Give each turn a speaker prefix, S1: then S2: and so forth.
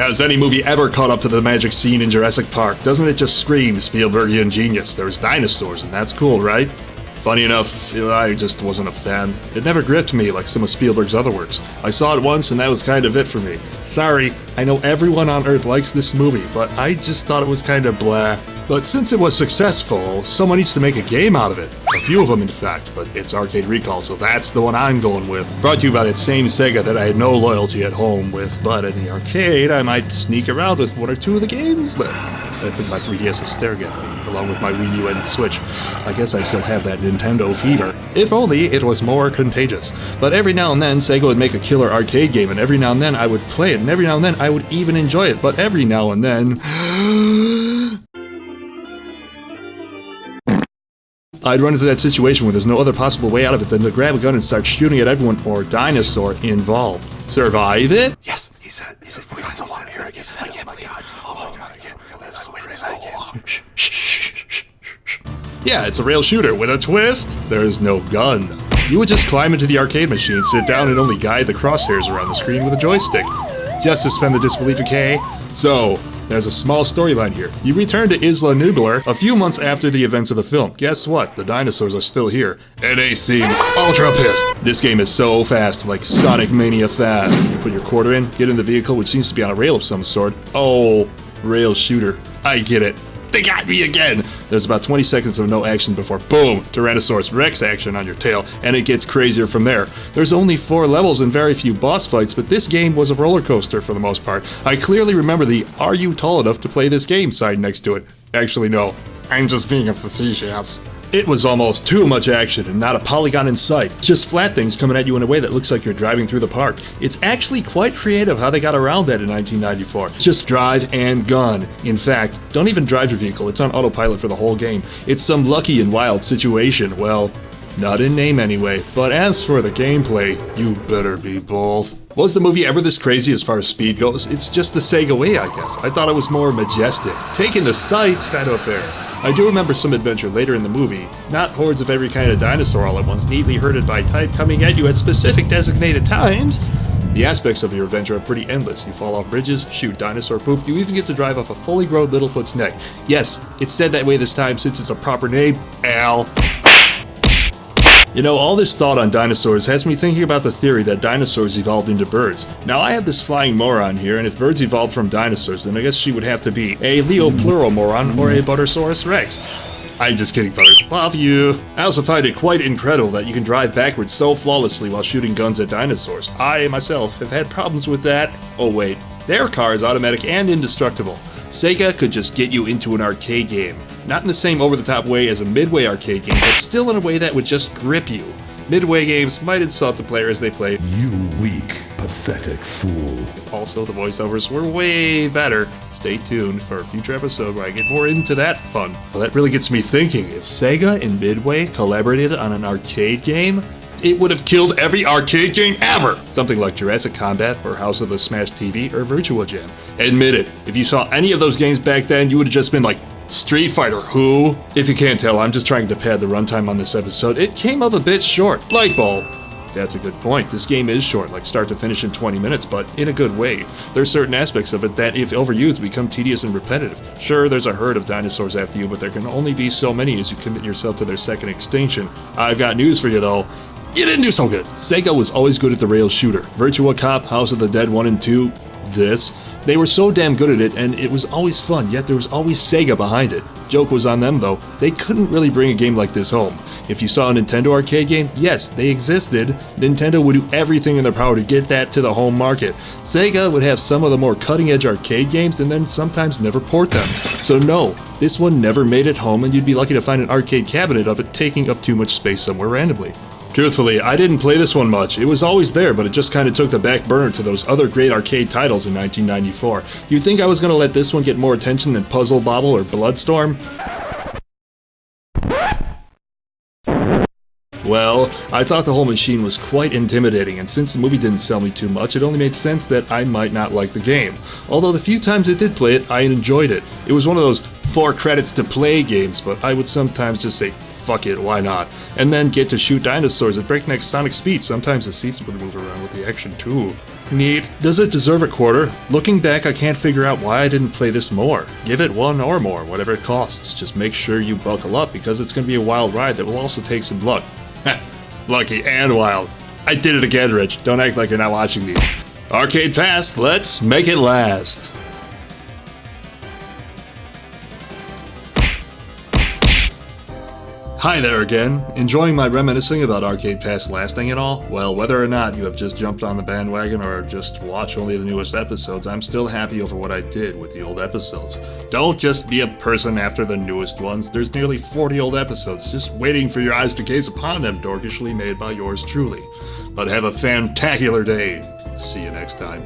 S1: Has any movie ever caught up to the magic scene in Jurassic Park? Doesn't it just scream Spielbergian genius? There's dinosaurs, and that's cool, right? Funny enough, I just wasn't a fan. It never gripped me like some of Spielberg's other works. I saw it once and that was kind of it for me. Sorry, I know everyone on Earth likes this movie, but I just thought it was kind of blah. But since it was successful, someone needs to make a game out of it. A few of them, in fact, but it's Arcade Recall, so that's the one I'm going with. Brought to you by that same Sega that I had no loyalty at home with, but in the arcade, I might sneak around with one or two of the games. But I think my 3DS is staring at me, along with my Wii U and Switch. I guess I still have that Nintendo fever. If only it was more contagious. But every now and then, Sega would make a killer arcade game, and every now and then I would play it, and every now and then I would even enjoy it. But every now and then... I'd run into that situation where there's no other possible way out of it than to grab a gun and start shooting at everyone or dinosaur involved. Survive it?
S2: Yes, he said, we got so long here, I guess, oh my god, I can't believe I waited so long. Shh.
S1: Yeah, it's a rail shooter with a twist. There's no gun. You would just climb into the arcade machine, sit down, and only guide the crosshairs around the screen with a joystick. Just suspend the disbelief, okay? So, there's a small storyline here. You return to Isla Nublar a few months after the events of the film. Guess what? The dinosaurs are still here. And they seem ultra pissed. This game is so fast, like Sonic Mania fast. You put your quarter in, get in the vehicle, which seems to be on a rail of some sort. Oh, rail shooter. I get it. They got me again! There's about 20 seconds of no action before, boom, Tyrannosaurus Rex action on your tail, and it gets crazier from there. There's only 4 levels and very few boss fights, but this game was a roller coaster for the most part. I clearly remember the "Are you tall enough to play this game?" sign next to it. Actually, no. I'm just being a facetious. It was almost too much action and not a polygon in sight. Just flat things coming at you in a way that looks like you're driving through the park. It's actually quite creative how they got around that in 1994. Just drive and gun. In fact, don't even drive your vehicle, it's on autopilot for the whole game. It's some lucky and wild situation. Well, not in name anyway. But as for the gameplay, you better be both. Was the movie ever this crazy as far as speed goes? It's just the Sega way, I guess. I thought it was more majestic. Taking the sights kind of affair. I do remember some adventure later in the movie. Not hordes of every kind of dinosaur all at once, neatly herded by type coming at you at specific designated times. The aspects of your adventure are pretty endless. You fall off bridges, shoot dinosaur poop, you even get to drive off a fully grown Littlefoot's neck. Yes, it's said that way this time since it's a proper name. Al. You know, all this thought on dinosaurs has me thinking about the theory that dinosaurs evolved into birds. Now, I have this flying moron here, and if birds evolved from dinosaurs, then I guess she would have to be a Leopleuromoron or a Buttersaurus Rex. I'm just kidding, Butters. Love you. I also find it quite incredible that you can drive backwards so flawlessly while shooting guns at dinosaurs. I, myself, have had problems with that. Oh wait, their car is automatic and indestructible. Sega could just get you into an arcade game. Not in the same over-the-top way as a Midway arcade game, but still in a way that would just grip you. Midway games might insult the player as they play.
S2: You weak, pathetic fool.
S1: Also, the voiceovers were way better. Stay tuned for a future episode where I get more into that fun. Well, that really gets me thinking. If Sega and Midway collaborated on an arcade game, it would have killed every arcade game ever! Something like Jurassic Combat, or House of the Smash TV, or Virtua Jam. Admit it, if you saw any of those games back then, you would have just been like, Street Fighter who? If you can't tell, I'm just trying to pad the runtime on this episode. It came up a bit short. Light bulb. That's a good point. This game is short, like start to finish in 20 minutes, but in a good way. There's certain aspects of it that, if overused, become tedious and repetitive. Sure, there's a herd of dinosaurs after you, but there can only be so many as you commit yourself to their second extinction. I've got news for you, though. You didn't do so good. Sega was always good at the rail shooter. Virtua Cop, House of the Dead 1 and 2, this. They were so damn good at it, and it was always fun, yet there was always Sega behind it. Joke was on them, though. They couldn't really bring a game like this home. If you saw a Nintendo arcade game, yes, they existed. Nintendo would do everything in their power to get that to the home market. Sega would have some of the more cutting-edge arcade games and then sometimes never port them. So no, this one never made it home, and you'd be lucky to find an arcade cabinet of it taking up too much space somewhere randomly. Truthfully, I didn't play this one much. It was always there, but it just kind of took the back burner to those other great arcade titles in 1994. You'd think I was going to let this one get more attention than Puzzle Bobble or Bloodstorm? Well, I thought the whole machine was quite intimidating, and since the movie didn't sell me too much, it only made sense that I might not like the game. Although the few times I did play it, I enjoyed it. It was one of those 4 credits to play games, but I would sometimes just say, fuck it, why not? And then get to shoot dinosaurs at breakneck sonic speed. Sometimes the seats would move around with the action too. Neat. Does it deserve a quarter? Looking back, I can't figure out why I didn't play this more. Give it one or more, whatever it costs. Just make sure you buckle up because it's going to be a wild ride that will also take some luck. Lucky and wild. I did it again, Rich. Don't act like you're not watching these. Arcade Pass, let's make it last. Hi there again. Enjoying my reminiscing about Arcade Pass lasting and all? Well, whether or not you have just jumped on the bandwagon or just watch only the newest episodes, I'm still happy over what I did with the old episodes. Don't just be a person after the newest ones. There's nearly 40 old episodes just waiting for your eyes to gaze upon them, dorkishly made by yours truly. But have a fantacular day. See you next time.